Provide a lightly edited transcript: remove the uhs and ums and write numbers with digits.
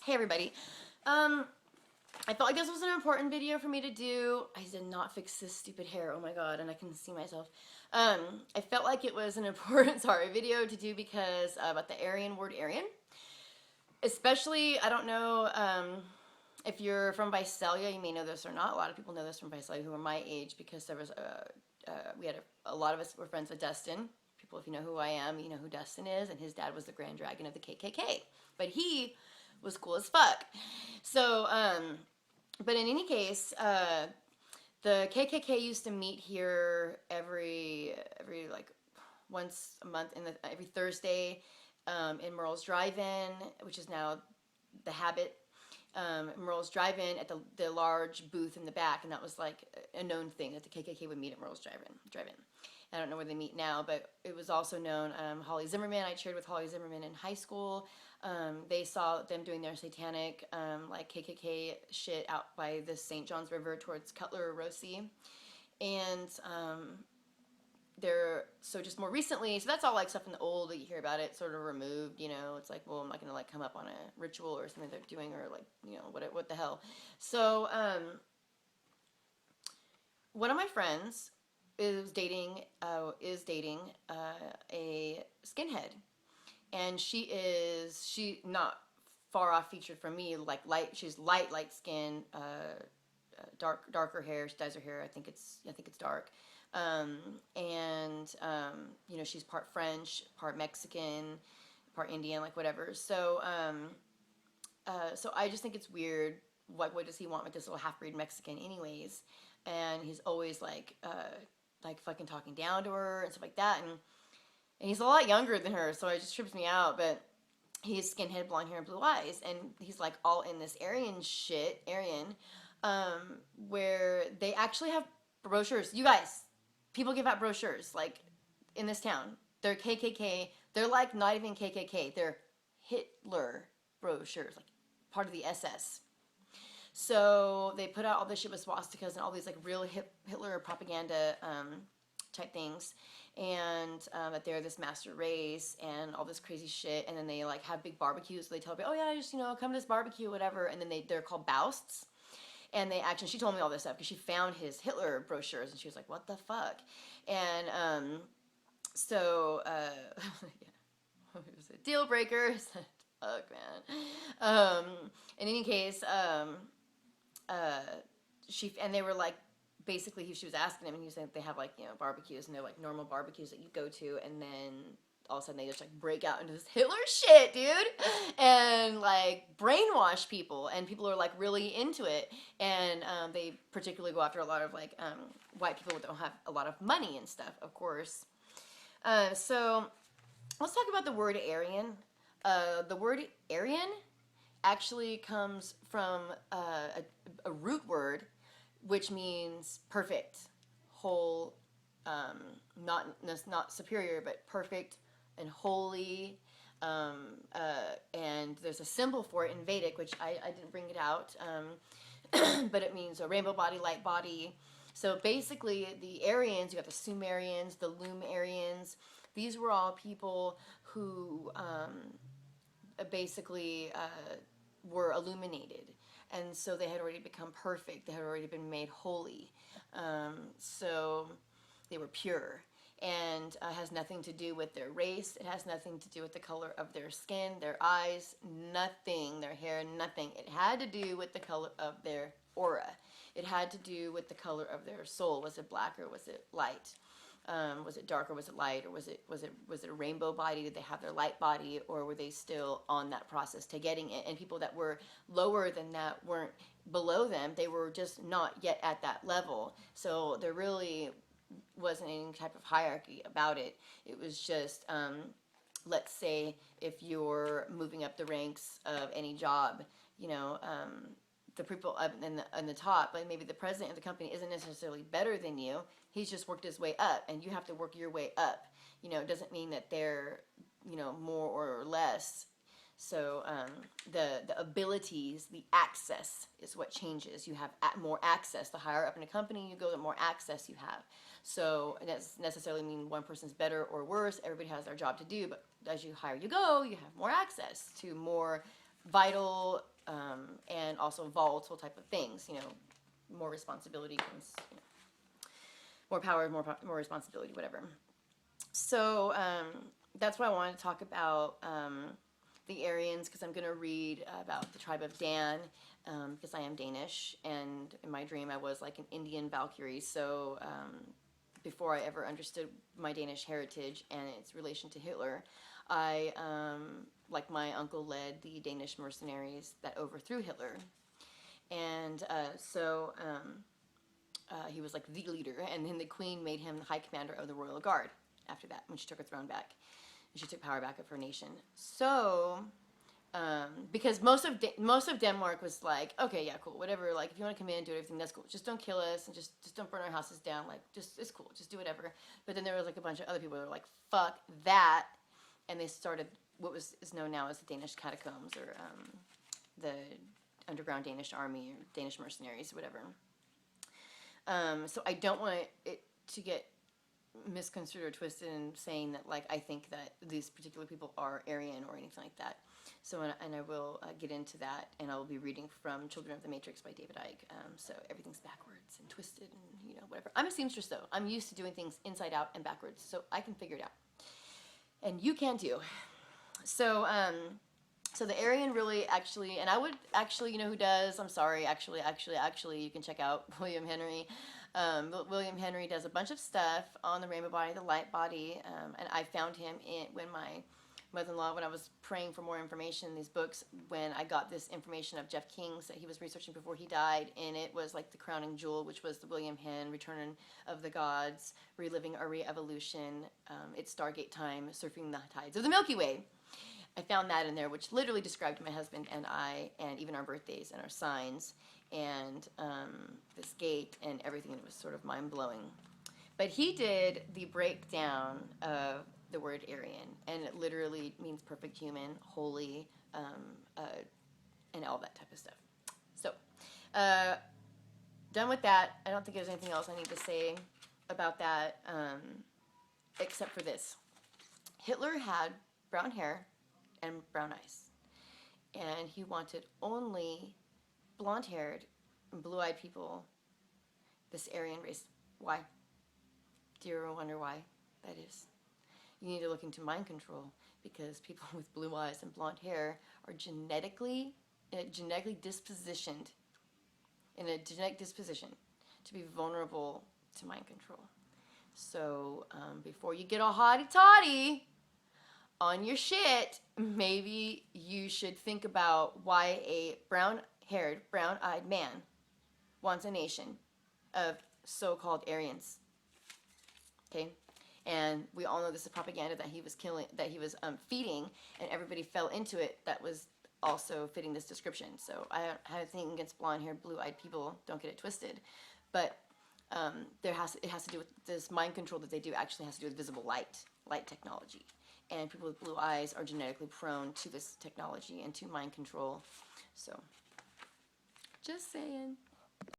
Hey everybody. I felt like this was an important video for me to do. I did not fix this stupid hair. Oh my god, and I can see myself. I felt like it was an important, video to do because about the Aryan word Aryan. Especially, I don't know if you're from Visalia, you may know this or not. A lot of people know this from Visalia who are my age because there was we had a lot of us were friends with Dustin. People, if you know who I am, you know who Dustin is, and his dad was the Grand Dragon of the KKK. But he was cool as fuck. So, but in any case, the KKK used to meet here every like once a month every Thursday in Merle's Drive-In, which is now the Habit. Merle's Drive-In at the large booth in the back, and that was like a known thing that the KKK would meet at Merle's Drive-In. I don't know where they meet now, but it was also known. Holly Zimmerman, I cheered with Holly Zimmerman in high school. They saw them doing their satanic like KKK shit out by the St. John's River towards Cutler Rossi, and they're so just more recently. So that's all like stuff in the old that you hear about it sort of removed. You know, it's like, well, I'm not gonna like come up on a ritual or something they're doing or like what the hell. So one of my friends is dating a skinhead, and she not far off featured from me, like she's light skin, darker hair. She dyes her hair, I think it's dark, and she's part French, part Mexican, part Indian, like whatever. So so I just think it's weird. What does he want with this little half-breed Mexican anyways? And he's always like fucking talking down to her and stuff like that, and he's a lot younger than her, so it just trips me out. But he's skinhead, blonde hair, and blue eyes, and he's like all in this Aryan shit, where they actually have brochures. You guys, people give out brochures like in this town. They're KKK. They're like not even KKK. They're Hitler brochures, like part of the SS. So they put out all this shit with swastikas and all these like real Hitler propaganda type things, and that they're this master race and all this crazy shit. And then they like have big barbecues. So they tell everybody, oh yeah, just come to this barbecue, whatever. And then they're called bousts. And they actually, she told me all this stuff because she found his Hitler brochures and she was like, what the fuck? And so yeah, it was a deal breaker. Fuck, man. In any case, they were like, basically she was asking him, and he was saying they have like barbecues, and they're like normal barbecues that you go to, and then all of a sudden they just like break out into this Hitler shit, dude, and like brainwash people, and people are like really into it, and they particularly go after a lot of like white people who don't have a lot of money and stuff, of course. So let's talk about the word Aryan. The word Aryan actually comes from a root word, which means perfect, whole, not superior, but perfect and holy. And there's a symbol for it in Vedic, which I didn't bring it out, but it means a rainbow body, light body. So basically, the Aryans, you got the Sumerians, the Lumerians. These were all people who basically were illuminated, and so they had already become perfect. They had already been made holy, so they were pure, and it has nothing to do with their race. It has nothing to do with the color of their skin, their eyes, nothing, their hair, nothing. It had to do with the color of their aura. It had to do with the color of their soul. Was it black or was it light? Was it dark or was it light, or was it a rainbow body? Did they have their light body, or were they still on that process to getting it? And people that were lower than that weren't below them. They were just not yet at that level. So there really wasn't any type of hierarchy about it. It was just, let's say if you're moving up the ranks of any job, the people up in the top, like maybe the president of the company isn't necessarily better than you. He's just worked his way up, and you have to work your way up. It doesn't mean that they're, more or less. So the abilities, the access is what changes. You have more access. The higher up in a company you go, the more access you have. So it doesn't necessarily mean one person's better or worse. Everybody has their job to do, but as you higher you go, you have more access to more vital and also volatile type of things. You know, more responsibility comes, you know, more power, more responsibility, whatever. So that's why I wanted to talk about the Aryans, because I'm going to read about the tribe of Dan, because I am Danish, and in my dream I was like an Indian Valkyrie. So before I ever understood my Danish heritage and its relation to Hitler, I, like my uncle, led the Danish mercenaries that overthrew Hitler. And he was like the leader, and then the queen made him the high commander of the royal guard after that, when she took her throne back. And she took power back of her nation. So, because most of Denmark was like, okay, yeah, cool, whatever, like, if you want to come in and do everything, that's cool. Just don't kill us, and just don't burn our houses down. Like, just, it's cool, just do whatever. But then there was like a bunch of other people that were like, fuck that. And they started what is known now as the Danish catacombs, or the underground Danish army, or Danish mercenaries, or whatever. So I don't want it to get misconstrued or twisted in saying that, like, I think that these particular people are Aryan or anything like that. So, and I will get into that, and I will be reading from Children of the Matrix by David Icke. So everything's backwards and twisted and, you know, whatever. I'm a seamstress, though. I'm used to doing things inside out and backwards, so I can figure it out. And you can too. So, so the Aryan really actually, and I would actually, you know who does? I'm sorry, actually, you can check out William Henry. William Henry does a bunch of stuff on the rainbow body, the light body, and I found him when my mother-in-law, when I was praying for more information in these books, when I got this information of Jeff King's that he was researching before he died, and it was like the crowning jewel, which was the William Henn, Return of the Gods, Reliving a Re-Evolution, It's Stargate Time, Surfing the Tides of the Milky Way. I found that in there, which literally described my husband and I, and even our birthdays and our signs, and this gate and everything. It was sort of mind-blowing. But he did the breakdown of the word Aryan, and it literally means perfect human, holy, and all that type of stuff. So, done with that. I don't think there's anything else I need to say about that, except for this. Hitler had brown hair and brown eyes, and he wanted only blonde-haired and blue-eyed people, this Aryan race. Why? Do you ever wonder why that is? You need to look into mind control, because people with blue eyes and blonde hair are genetically dispositioned, in a genetic disposition, to be vulnerable to mind control. So before you get all hotty-toddy on your shit, maybe you should think about why a brown-haired, brown-eyed man wants a nation of so-called Aryans. Okay? And we all know this is propaganda that he was feeding, and everybody fell into it that was also fitting this description. So I have a thing against blonde-haired, blue-eyed people. Don't get it twisted. But it has to do with this mind control that they do. Actually has to do with visible light technology. And people with blue eyes are genetically prone to this technology and to mind control. So, just saying.